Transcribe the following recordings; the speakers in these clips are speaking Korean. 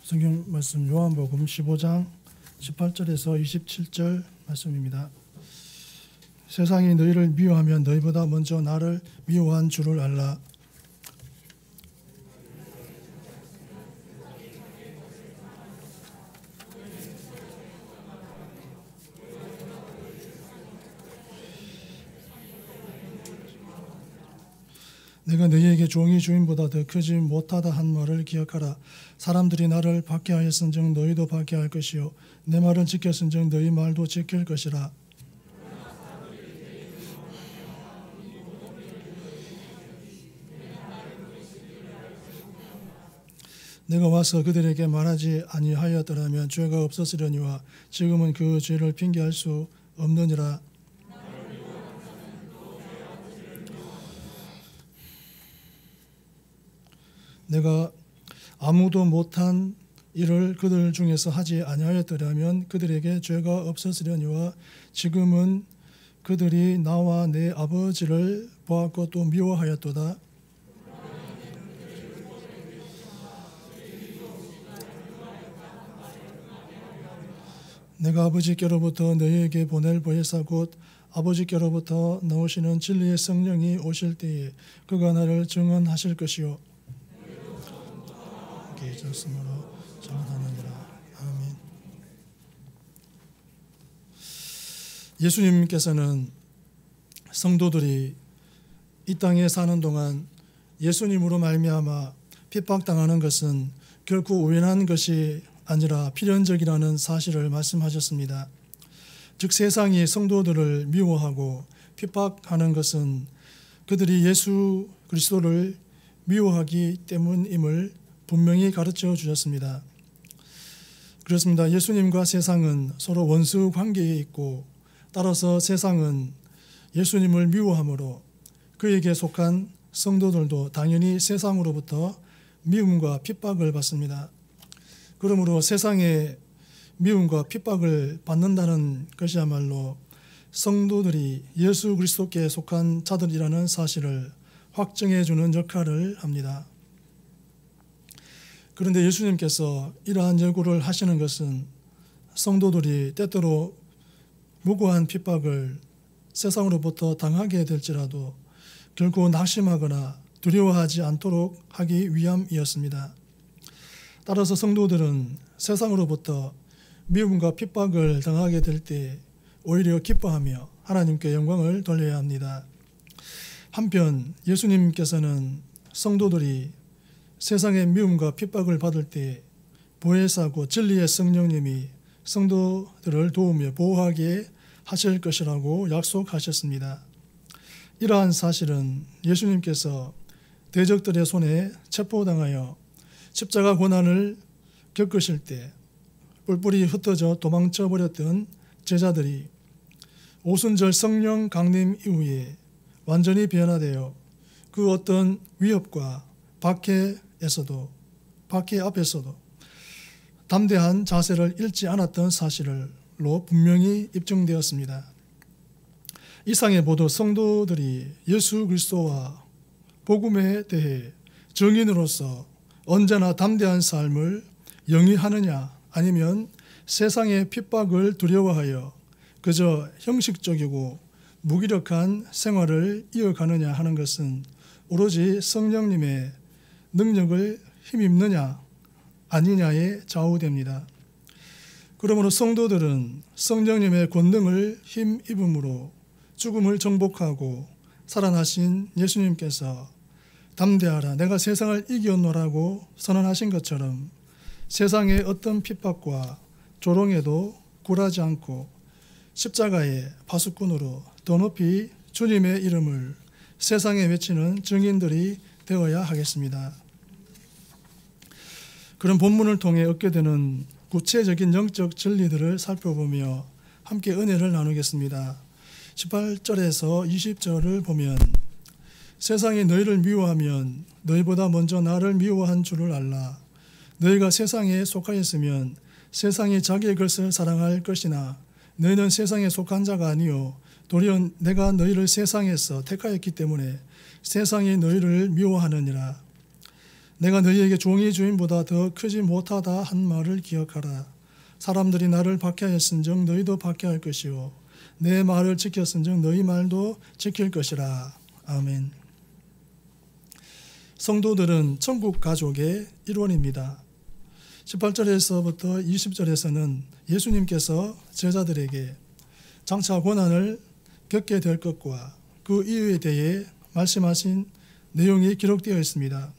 성경 말씀 요한복음 15장 18절에서 27절 말씀입니다. 세상이 너희를 미워하면 너희보다 먼저 나를 미워한 줄을 알라. 내가 너희에게 종이 주인보다 더 크지 못하다 한 말을 기억하라. 사람들이 나를 박해하였은즉 너희도 박해할 것이요 내 말을 지켰은즉 너희 말도 지킬 것이라. 내가 와서 그들에게 말하지 아니하였더라면 죄가 없었으려니와 지금은 그 죄를 핑계할 수 없느니라. 내가 아무도 못한 일을 그들 중에서 하지 아니하였더라면 그들에게 죄가 없었으려니와 지금은 그들이 나와 내 아버지를 보았고 또 미워하였도다. 내가 아버지께로부터 너희에게 보낼 보혜사 곧 아버지께로부터 나오시는 진리의 성령이 오실 때에 그가 나를 증언하실 것이요 있었으므로 전하느니라. 아멘. 예수님께서는 성도들이 이 땅에 사는 동안 예수님으로 말미암아 핍박당하는 것은 결코 우연한 것이 아니라 필연적이라는 사실을 말씀하셨습니다. 즉 세상이 성도들을 미워하고 핍박하는 것은 그들이 예수 그리스도를 미워하기 때문임을 분명히 가르쳐 주셨습니다. 그렇습니다. 예수님과 세상은 서로 원수 관계에 있고 따라서 세상은 예수님을 미워하므로 그에게 속한 성도들도 당연히 세상으로부터 미움과 핍박을 받습니다. 그러므로 세상의 미움과 핍박을 받는다는 것이야말로 성도들이 예수 그리스도께 속한 자들이라는 사실을 확증해 주는 역할을 합니다. 그런데 예수님께서 이러한 예고를 하시는 것은 성도들이 때때로 무고한 핍박을 세상으로부터 당하게 될지라도 결코 낙심하거나 두려워하지 않도록 하기 위함이었습니다. 따라서 성도들은 세상으로부터 미움과 핍박을 당하게 될 때 오히려 기뻐하며 하나님께 영광을 돌려야 합니다. 한편 예수님께서는 성도들이 세상의 미움과 핍박을 받을 때 보혜사고 진리의 성령님이 성도들을 도우며 보호하게 하실 것이라고 약속하셨습니다. 이러한 사실은 예수님께서 대적들의 손에 체포당하여 십자가 고난을 겪으실 때 뿔뿔이 흩어져 도망쳐 버렸던 제자들이 오순절 성령 강림 이후에 완전히 변화되어 그 어떤 위협과 박해 앞에서도 담대한 자세를 잃지 않았던 사실로 분명히 입증되었습니다. 이상의 모두 성도들이 예수 그리스도와 복음에 대해 증인으로서 언제나 담대한 삶을 영위하느냐 아니면 세상의 핍박을 두려워하여 그저 형식적이고 무기력한 생활을 이어가느냐 하는 것은 오로지 성령님의 능력을 힘입느냐 아니냐에 좌우됩니다. 그러므로 성도들은 성령님의 권능을 힘입음으로 죽음을 정복하고 살아나신 예수님께서 담대하라 내가 세상을 이겼노라고 선언하신 것처럼 세상의 어떤 핍박과 조롱에도 굴하지 않고 십자가의 파수꾼으로 더 높이 주님의 이름을 세상에 외치는 증인들이 되어야 하겠습니다. 그런 본문을 통해 얻게 되는 구체적인 영적 진리들을 살펴보며 함께 은혜를 나누겠습니다. 18절에서 20절을 보면 세상이 너희를 미워하면 너희보다 먼저 나를 미워한 줄을 알라. 너희가 세상에 속하였으면 세상이 자기의 것을 사랑할 것이나 너희는 세상에 속한 자가 아니요 도리어 내가 너희를 세상에서 택하였기 때문에 세상이 너희를 미워하느니라. 내가 너희에게 종이 주인보다 더 크지 못하다 한 말을 기억하라. 사람들이 나를 박해하였은즉 너희도 박해할 것이요 내 말을 지켰은즉 너희 말도 지킬 것이라. 아멘. 성도들은 천국 가족의 일원입니다. 18절에서부터 20절에서는 예수님께서 제자들에게 장차 고난을 겪게 될 것과 그 이유에 대해 말씀하신 내용이 기록되어 있습니다.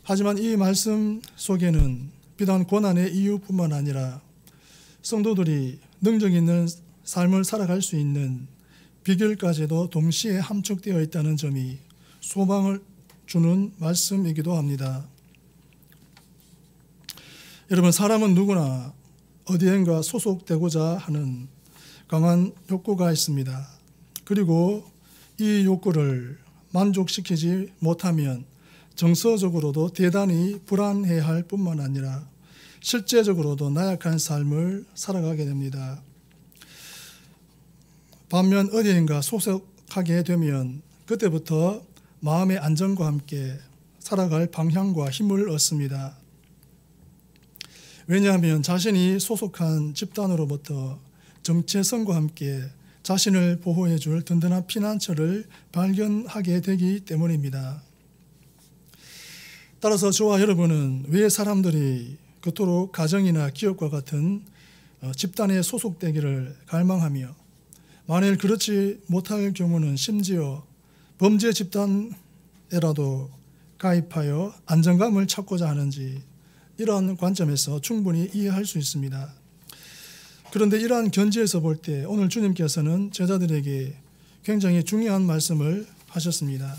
하지만 이 말씀 속에는 비단 고난의 이유뿐만 아니라 성도들이 능력 있는 삶을 살아갈 수 있는 비결까지도 동시에 함축되어 있다는 점이 소망을 주는 말씀이기도 합니다. 여러분, 사람은 누구나 어디엔가 소속되고자 하는 강한 욕구가 있습니다. 그리고 이 욕구를 만족시키지 못하면 정서적으로도 대단히 불안해할 뿐만 아니라 실제적으로도 나약한 삶을 살아가게 됩니다. 반면 어디엔가 소속하게 되면 그때부터 마음의 안정과 함께 살아갈 방향과 힘을 얻습니다. 왜냐하면 자신이 소속한 집단으로부터 정체성과 함께 자신을 보호해 줄 든든한 피난처를 발견하게 되기 때문입니다. 따라서 저와 여러분은 왜 사람들이 그토록 가정이나 기업과 같은 집단에 소속되기를 갈망하며 만일 그렇지 못할 경우는 심지어 범죄 집단에라도 가입하여 안정감을 찾고자 하는지 이러한 관점에서 충분히 이해할 수 있습니다. 그런데 이러한 견지에서 볼 때 오늘 주님께서는 제자들에게 굉장히 중요한 말씀을 하셨습니다.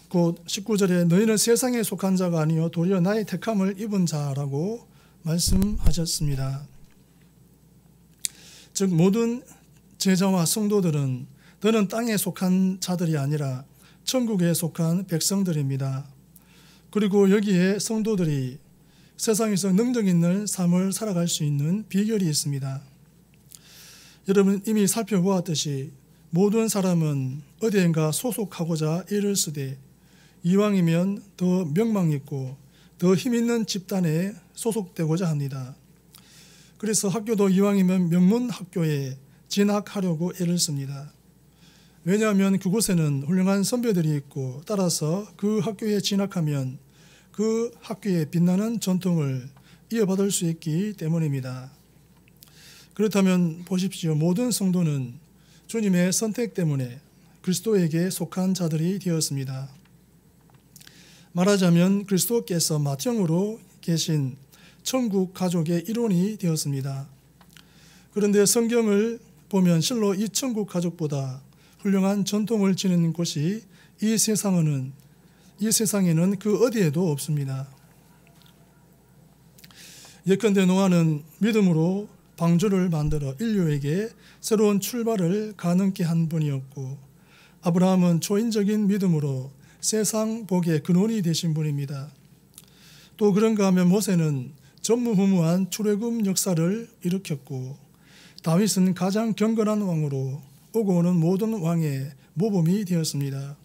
곧 19절에 너희는 세상에 속한 자가 아니요 도리어 나의 택함을 입은 자라고 말씀하셨습니다. 즉 모든 제자와 성도들은 너는 땅에 속한 자들이 아니라 천국에 속한 백성들입니다. 그리고 여기에 성도들이 세상에서 능력 있는 삶을 살아갈 수 있는 비결이 있습니다. 여러분 이미 살펴보았듯이 모든 사람은 어디엔가 소속하고자 애를 쓰되 이왕이면 더 명망 있고 더 힘있는 집단에 소속되고자 합니다. 그래서 학교도 이왕이면 명문 학교에 진학하려고 애를 씁니다. 왜냐하면 그곳에는 훌륭한 선배들이 있고 따라서 그 학교에 진학하면 그 학교의 빛나는 전통을 이어받을 수 있기 때문입니다. 그렇다면 보십시오. 모든 성도는 주님의 선택 때문에 그리스도에게 속한 자들이 되었습니다. 말하자면 그리스도께서 맏형으로 계신 천국 가족의 일원이 되었습니다. 그런데 성경을 보면 실로 이 천국 가족보다 훌륭한 전통을 지닌 곳이 이 세상에는 그 어디에도 없습니다. 예컨대 노아는 믿음으로 방주를 만들어 인류에게 새로운 출발을 가능케 한 분이었고 아브라함은 초인적인 믿음으로 세상 복의 근원이 되신 분입니다. 또 그런가 하면 모세는 전무후무한 출애굽 역사를 일으켰고 다윗은 가장 경건한 왕으로 오고 오는 모든 왕의 모범이 되었습니다.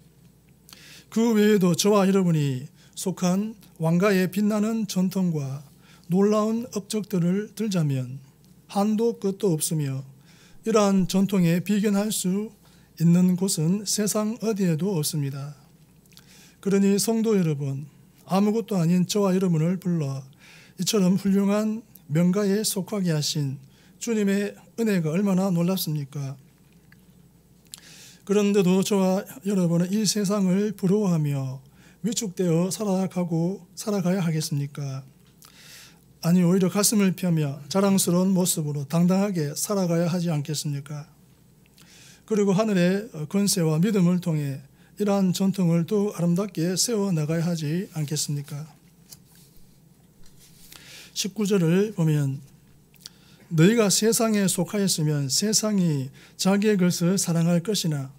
그 외에도 저와 여러분이 속한 왕가의 빛나는 전통과 놀라운 업적들을 들자면 한도 끝도 없으며 이러한 전통에 비견할 수 있는 곳은 세상 어디에도 없습니다. 그러니 성도 여러분, 아무것도 아닌 저와 여러분을 불러 이처럼 훌륭한 명가에 속하게 하신 주님의 은혜가 얼마나 놀랍습니까? 그런데도 저와 여러분은 이 세상을 부러워하며 위축되어 살아가야 하겠습니까? 아니 오히려 가슴을 펴며 자랑스러운 모습으로 당당하게 살아가야 하지 않겠습니까? 그리고 하늘의 권세와 믿음을 통해 이러한 전통을 또 아름답게 세워나가야 하지 않겠습니까? 19절을 보면 너희가 세상에 속하였으면 세상이 자기의 것을 사랑할 것이나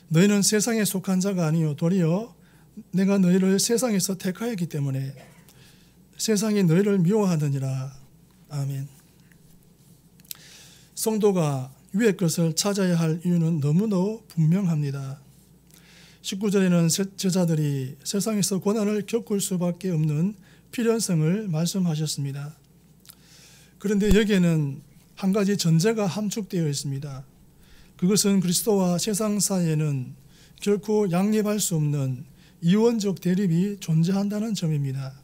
너희는 세상에 속한 자가 아니요 도리어 내가 너희를 세상에서 택하였기 때문에 세상이 너희를 미워하느니라. 아멘. 성도가 위의 것을 찾아야 할 이유는 너무도 분명합니다. 19절에는 제자들이 세상에서 고난을 겪을 수밖에 없는 필연성을 말씀하셨습니다. 그런데 여기에는 한 가지 전제가 함축되어 있습니다. 그것은 그리스도와 세상 사이에는 결코 양립할 수 없는 이원적 대립이 존재한다는 점입니다.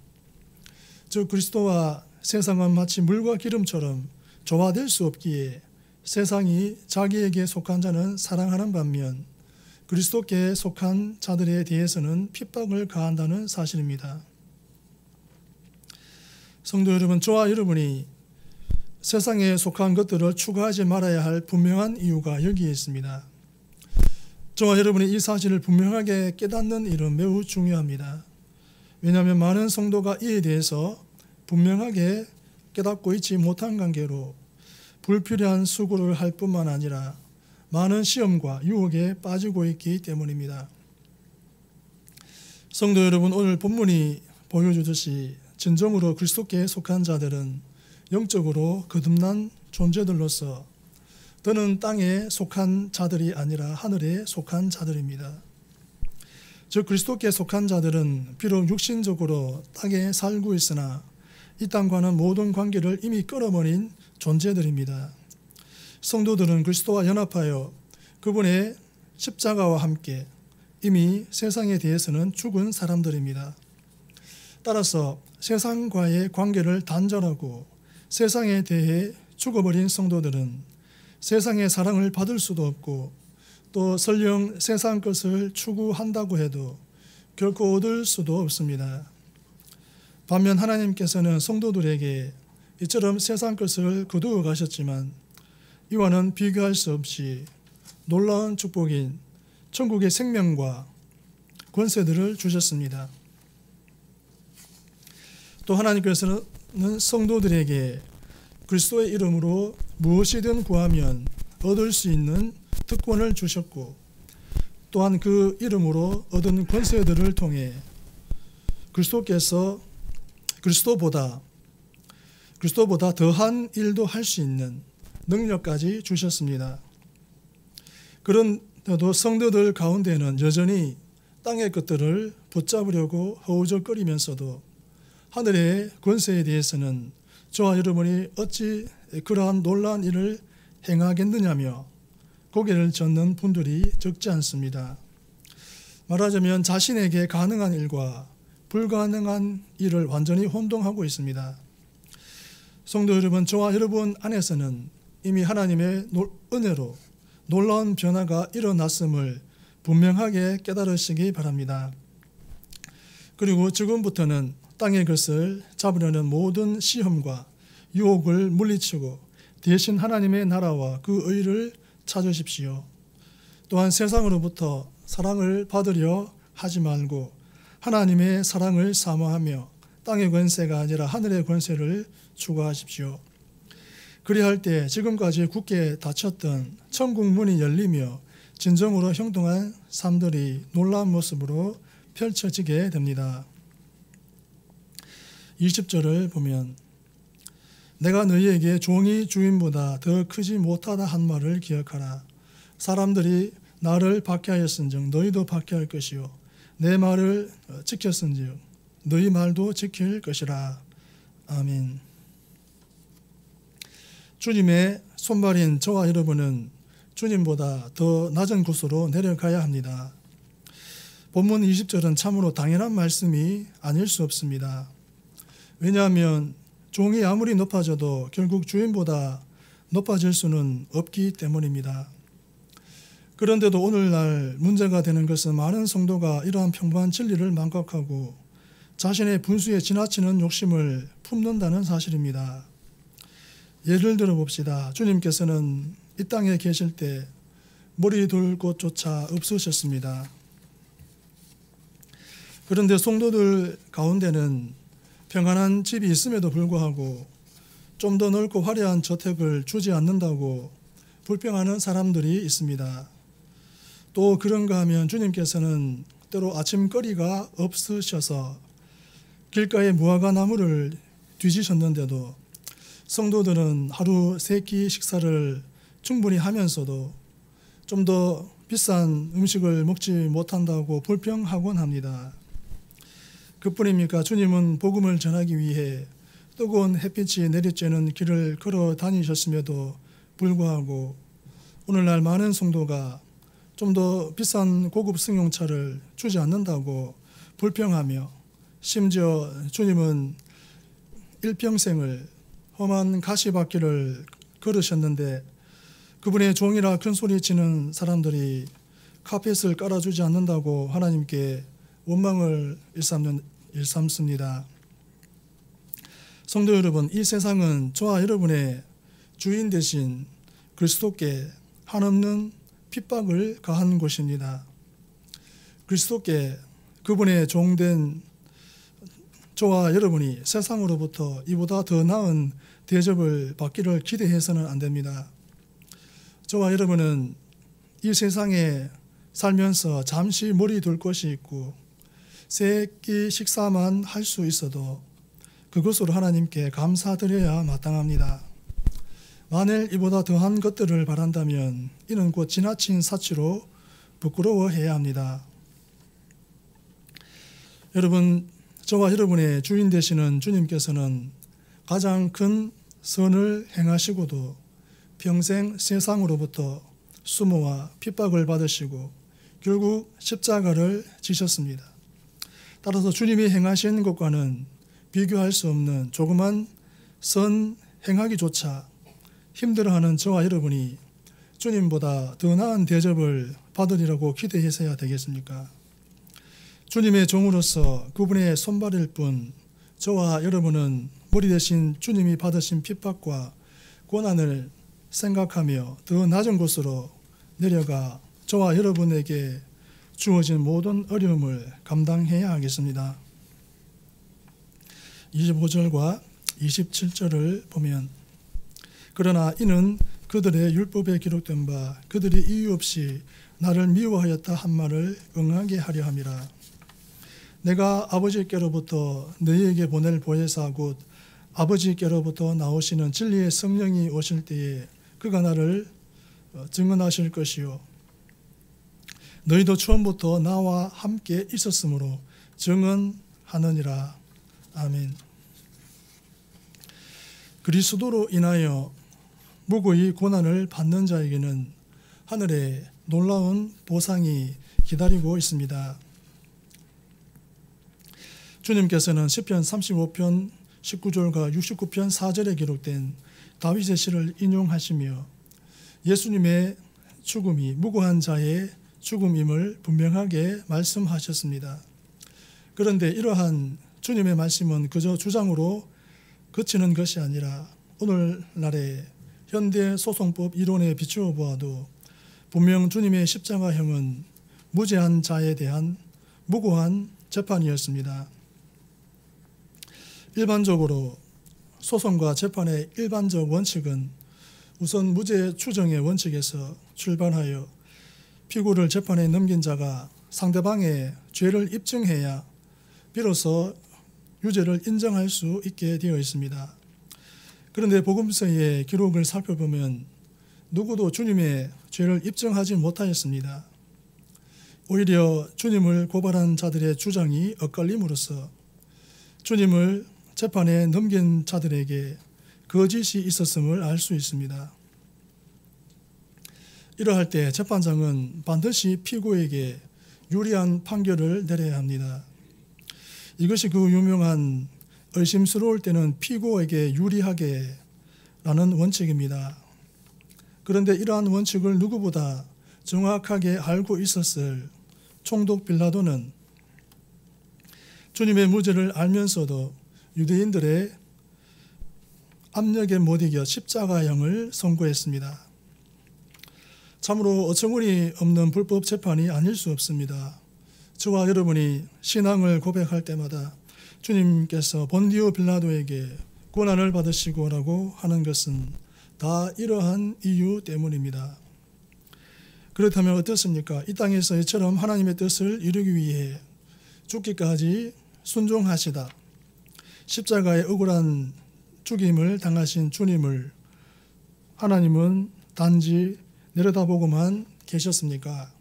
즉 그리스도와 세상은 마치 물과 기름처럼 조화될 수 없기에 세상이 자기에게 속한 자는 사랑하는 반면 그리스도께 속한 자들에 대해서는 핍박을 가한다는 사실입니다. 성도 여러분, 저와 여러분이 세상에 속한 것들을 추구하지 말아야 할 분명한 이유가 여기에 있습니다. 저와 여러분이 이 사실을 분명하게 깨닫는 일은 매우 중요합니다. 왜냐하면 많은 성도가 이에 대해서 분명하게 깨닫고 있지 못한 관계로 불필요한 수고를 할 뿐만 아니라 많은 시험과 유혹에 빠지고 있기 때문입니다. 성도 여러분, 오늘 본문이 보여주듯이 진정으로 그리스도께 속한 자들은 영적으로 거듭난 존재들로서 더는 땅에 속한 자들이 아니라 하늘에 속한 자들입니다. 즉 그리스도께 속한 자들은 비록 육신적으로 땅에 살고 있으나 이 땅과는 모든 관계를 이미 끊어버린 존재들입니다. 성도들은 그리스도와 연합하여 그분의 십자가와 함께 이미 세상에 대해서는 죽은 사람들입니다. 따라서 세상과의 관계를 단절하고 세상에 대해 죽어버린 성도들은 세상의 사랑을 받을 수도 없고 또 설령 세상 것을 추구한다고 해도 결코 얻을 수도 없습니다. 반면 하나님께서는 성도들에게 이처럼 세상 것을 거두어 가셨지만 이와는 비교할 수 없이 놀라운 축복인 천국의 생명과 권세들을 주셨습니다. 또 하나님께서는 성도들에게 그리스도의 이름으로 무엇이든 구하면 얻을 수 있는 특권을 주셨고 또한 그 이름으로 얻은 권세들을 통해 그리스도보다 더한 일도 할 수 있는 능력까지 주셨습니다. 그런데도 성도들 가운데는 여전히 땅의 것들을 붙잡으려고 허우적거리면서도 하늘의 권세에 대해서는 저와 여러분이 어찌 그러한 놀라운 일을 행하겠느냐며 고개를 젓는 분들이 적지 않습니다. 말하자면 자신에게 가능한 일과 불가능한 일을 완전히 혼동하고 있습니다. 성도 여러분, 저와 여러분 안에서는 이미 하나님의 은혜로 놀라운 변화가 일어났음을 분명하게 깨달으시기 바랍니다. 그리고 지금부터는 땅의 것을 잡으려는 모든 시험과 유혹을 물리치고 대신 하나님의 나라와 그 의를 찾으십시오. 또한 세상으로부터 사랑을 받으려 하지 말고 하나님의 사랑을 사모하며 땅의 권세가 아니라 하늘의 권세를 추구하십시오. 그리할 때 지금까지 굳게 닫혔던 천국 문이 열리며 진정으로 형통한 삶들이 놀라운 모습으로 펼쳐지게 됩니다. 20절을 보면 내가 너희에게 종이 주인보다 더 크지 못하다 한 말을 기억하라. 사람들이 나를 박해하였은즉 너희도 박해할 것이요 내 말을 지켰은즉 너희 말도 지킬 것이라. 아멘. 주님의 손발인 저와 여러분은 주님보다 더 낮은 곳으로 내려가야 합니다. 본문 20절은 참으로 당연한 말씀이 아닐 수 없습니다. 왜냐하면 종이 아무리 높아져도 결국 주인보다 높아질 수는 없기 때문입니다. 그런데도 오늘날 문제가 되는 것은 많은 성도가 이러한 평범한 진리를 망각하고 자신의 분수에 지나치는 욕심을 품는다는 사실입니다. 예를 들어 봅시다. 주님께서는 이 땅에 계실 때 머리 둘 곳조차 없으셨습니다. 그런데 성도들 가운데는 평안한 집이 있음에도 불구하고 좀 더 넓고 화려한 저택을 주지 않는다고 불평하는 사람들이 있습니다. 또 그런가 하면 주님께서는 때로 아침거리가 없으셔서 길가에 무화과 나무를 뒤지셨는데도 성도들은 하루 3끼 식사를 충분히 하면서도 좀 더 비싼 음식을 먹지 못한다고 불평하곤 합니다. 그뿐입니까? 주님은 복음을 전하기 위해 뜨거운 햇빛이 내리쬐는 길을 걸어 다니셨음에도 불구하고 오늘날 많은 성도가 좀 더 비싼 고급 승용차를 주지 않는다고 불평하며, 심지어 주님은 일평생을 험한 가시밭길을 걸으셨는데 그분의 종이라 큰 소리치는 사람들이 카펫을 깔아주지 않는다고 하나님께 원망을 일삼습니다. 성도 여러분, 이 세상은 저와 여러분의 주인 되신 그리스도께 한없는 핍박을 가한 곳입니다. 그리스도께 그분의 종된 저와 여러분이 세상으로부터 이보다 더 나은 대접을 받기를 기대해서는 안 됩니다. 저와 여러분은 이 세상에 살면서 잠시 머리 둘 곳이 있고 세 끼 식사만 할 수 있어도 그것으로 하나님께 감사드려야 마땅합니다. 만일 이보다 더한 것들을 바란다면 이는 곧 지나친 사치로 부끄러워해야 합니다. 여러분, 저와 여러분의 주인 되시는 주님께서는 가장 큰 선을 행하시고도 평생 세상으로부터 수모와 핍박을 받으시고 결국 십자가를 지셨습니다. 따라서 주님이 행하신 것과는 비교할 수 없는 조그만 선 행하기조차 힘들어하는 저와 여러분이 주님보다 더 나은 대접을 받으리라고 기대해서야 되겠습니까? 주님의 종으로서 그분의 손발일 뿐 저와 여러분은 머리 대신 주님이 받으신 핍박과 고난을 생각하며 더 낮은 곳으로 내려가 저와 여러분에게 주어진 모든 어려움을 감당해야 하겠습니다. 25절과 27절을 보면, 그러나 이는 그들의 율법에 기록된 바 그들이 이유 없이 나를 미워하였다 한 말을 응하게 하려 함이라. 내가 아버지께로부터 너희에게 보낼 보혜사 곧 아버지께로부터 나오시는 진리의 성령이 오실 때에 그가 나를 증언하실 것이요 너희도 처음부터 나와 함께 있었으므로 증언하느니라. 아멘. 그리스도로 인하여 무고히 고난을 받는 자에게는 하늘에 놀라운 보상이 기다리고 있습니다. 주님께서는 시편 35편 19절과 69편 4절에 기록된 다윗의 시를 인용하시며 예수님의 죽음이 무고한 자의 죽음임을 분명하게 말씀하셨습니다. 그런데 이러한 주님의 말씀은 그저 주장으로 그치는 것이 아니라 오늘날의 현대 소송법 이론에 비추어 보아도 분명 주님의 십자가형은 무죄한 자에 대한 무고한 재판이었습니다. 일반적으로 소송과 재판의 일반적 원칙은 우선 무죄 추정의 원칙에서 출발하여 피고를 재판에 넘긴 자가 상대방의 죄를 입증해야 비로소 유죄를 인정할 수 있게 되어 있습니다. 그런데 복음서의 기록을 살펴보면 누구도 주님의 죄를 입증하지 못하였습니다. 오히려 주님을 고발한 자들의 주장이 엇갈림으로써 주님을 재판에 넘긴 자들에게 거짓이 있었음을 알 수 있습니다. 이러할 때 재판장은 반드시 피고에게 유리한 판결을 내려야 합니다. 이것이 그 유명한 의심스러울 때는 피고에게 유리하게 라는 원칙입니다. 그런데 이러한 원칙을 누구보다 정확하게 알고 있었을 총독 빌라도는 주님의 무죄를 알면서도 유대인들의 압력에 못 이겨 십자가형을 선고했습니다. 참으로 어처구니 없는 불법 재판이 아닐 수 없습니다. 저와 여러분이 신앙을 고백할 때마다 주님께서 본디오 빌라도에게 고난을 받으시고라고 하는 것은 다 이러한 이유 때문입니다. 그렇다면 어떻습니까? 이 땅에서 이처럼 하나님의 뜻을 이루기 위해 죽기까지 순종하시다 십자가의 억울한 죽임을 당하신 주님을 하나님은 단지 내려다보고만 계셨습니까?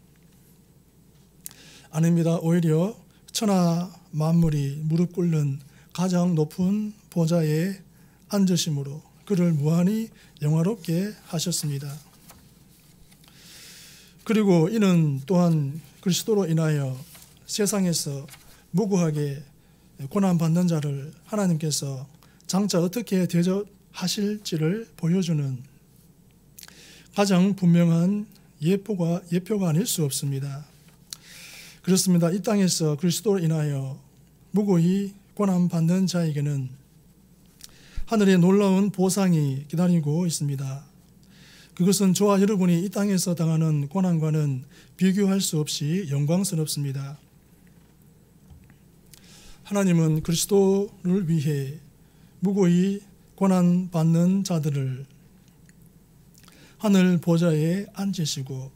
아닙니다. 오히려 천하 만물이 무릎 꿇는 가장 높은 보좌에 앉으심으로 그를 무한히 영화롭게 하셨습니다. 그리고 이는 또한 그리스도로 인하여 세상에서 무고하게 고난받는 자를 하나님께서 장차 어떻게 대접하실지를 보여주는 가장 분명한 예표가 아닐 수 없습니다. 그렇습니다. 이 땅에서 그리스도로 인하여 무고히 고난받는 자에게는 하늘의 놀라운 보상이 기다리고 있습니다. 그것은 저와 여러분이 이 땅에서 당하는 고난과는 비교할 수 없이 영광스럽습니다. 하나님은 그리스도를 위해 무고히 고난받는 자들을 하늘 보좌에 앉으시고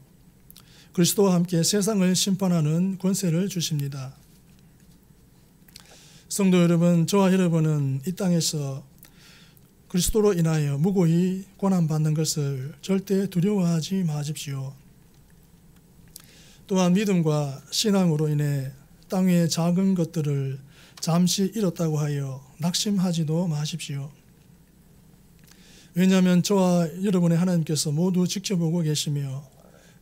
그리스도와 함께 세상을 심판하는 권세를 주십니다. 성도 여러분, 저와 여러분은 이 땅에서 그리스도로 인하여 무고히 고난받는 것을 절대 두려워하지 마십시오. 또한 믿음과 신앙으로 인해 땅 위의 작은 것들을 잠시 잃었다고 하여 낙심하지도 마십시오. 왜냐하면 저와 여러분의 하나님께서 모두 지켜보고 계시며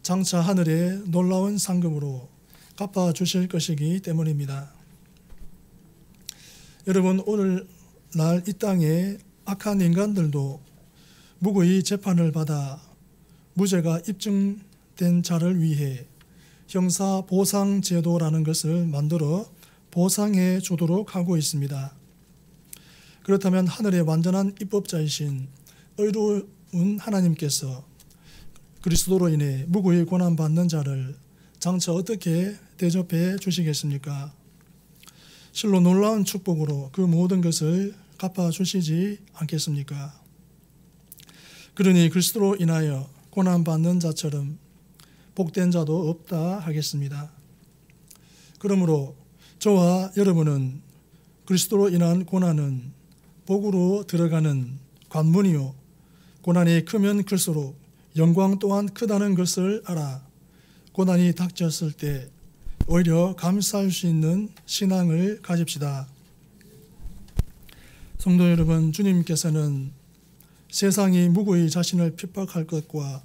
장차 하늘의 놀라운 상급으로 갚아주실 것이기 때문입니다. 여러분, 오늘날 이 땅에 악한 인간들도 무고히 재판을 받아 무죄가 입증된 자를 위해 형사보상제도라는 것을 만들어 보상해 주도록 하고 있습니다. 그렇다면 하늘의 완전한 입법자이신 의로운 하나님께서 그리스도로 인해 무고히 고난받는 자를 장차 어떻게 대접해 주시겠습니까? 실로 놀라운 축복으로 그 모든 것을 갚아주시지 않겠습니까? 그러니 그리스도로 인하여 고난받는 자처럼 복된 자도 없다 하겠습니다. 그러므로 저와 여러분은 그리스도로 인한 고난은 복으로 들어가는 관문이요 고난이 크면 클수록 영광 또한 크다는 것을 알아 고난이 닥쳤을 때 오히려 감사할 수 있는 신앙을 가집시다. 성도 여러분, 주님께서는 세상이 무고히 자신을 핍박할 것과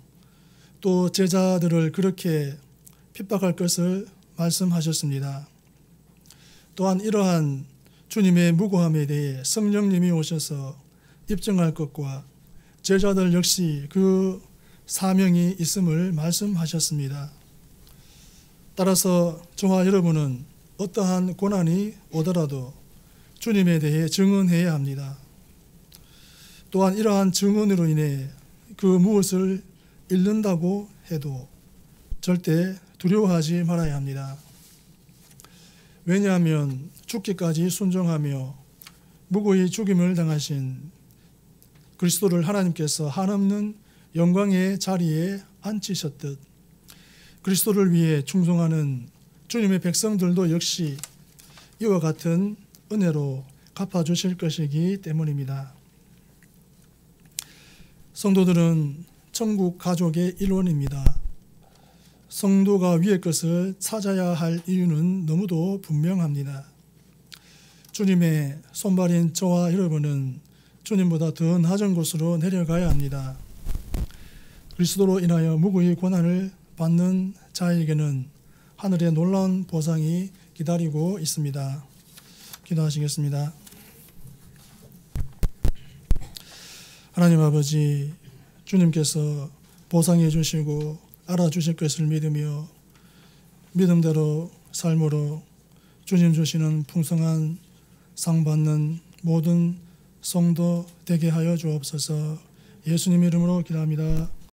또 제자들을 그렇게 핍박할 것을 말씀하셨습니다. 또한 이러한 주님의 무고함에 대해 성령님이 오셔서 입증할 것과 제자들 역시 그 사명이 있음을 말씀하셨습니다. 따라서 저와 여러분은 어떠한 고난이 오더라도 주님에 대해 증언해야 합니다. 또한 이러한 증언으로 인해 그 무엇을 잃는다고 해도 절대 두려워하지 말아야 합니다. 왜냐하면 죽기까지 순종하며 무고히 죽임을 당하신 그리스도를 하나님께서 한없는 영광의 자리에 앉히셨듯 그리스도를 위해 충성하는 주님의 백성들도 역시 이와 같은 은혜로 갚아주실 것이기 때문입니다. 성도들은 천국 가족의 일원입니다. 성도가 위의 것을 찾아야 할 이유는 너무도 분명합니다. 주님의 손발인 저와 여러분은 주님보다 더 낮은 곳으로 내려가야 합니다. 그리스도로 인하여 무고히 고난을 받는 자에게는 하늘의 놀라운 보상이 기다리고 있습니다. 기도하시겠습니다. 하나님 아버지, 주님께서 보상해 주시고 알아주실 것을 믿으며 믿음대로 삶으로 주님 주시는 풍성한 상 받는 모든 성도 되게 하여 주옵소서. 예수님 이름으로 기도합니다.